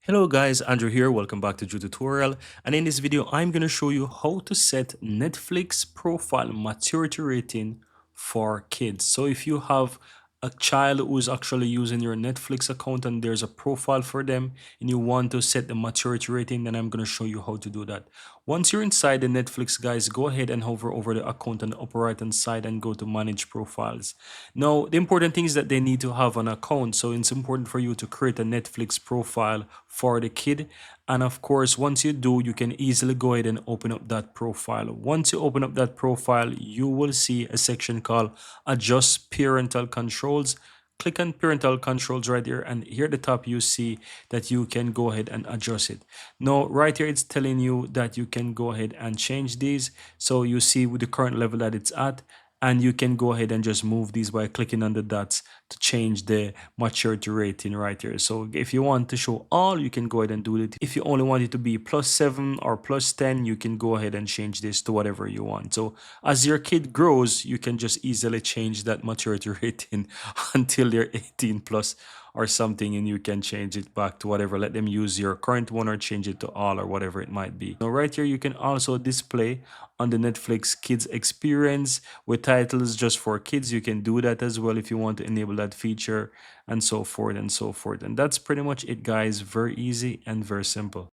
Hello guys, Andrew here. Welcome back to Drew Tutorial. And in this video, I'm going to show you how to set Netflix profile maturity rating for kids. So if you have a child who is actually using your Netflix account and there's a profile for them and you want to set the maturity rating, then I'm going to show you how to do that. Once you're inside the Netflix, guys, go ahead and hover over the account on the upper right hand side and go to manage profiles. Now, the important thing is that they need to have an account. So it's important for you to create a Netflix profile for the kid. And of course, once you do, you can easily go ahead and open up that profile. Once you open up that profile, you will see a section called Adjust Parental Controls. Click on parental controls right here, and here at the top you see that you can go ahead and adjust it. Now right here it's telling you that you can go ahead and change these, so you see with the current level that it's at, and you can go ahead and just move these by clicking on the dots to change the maturity rating right here. So if you want to show all, you can go ahead and do it. If you only want it to be +7 or +10, you can go ahead and change this to whatever you want. So as your kid grows, you can just easily change that maturity rating until they're 18 plus or something, and you can change it back to whatever. Let them use your current one or change it to all or whatever it might be. Now right here you can also display on the Netflix kids experience with titles just for kids. You can do that as well if you want to enable that feature, and so forth and so forth. And that's pretty much it, guys. Very easy and very simple.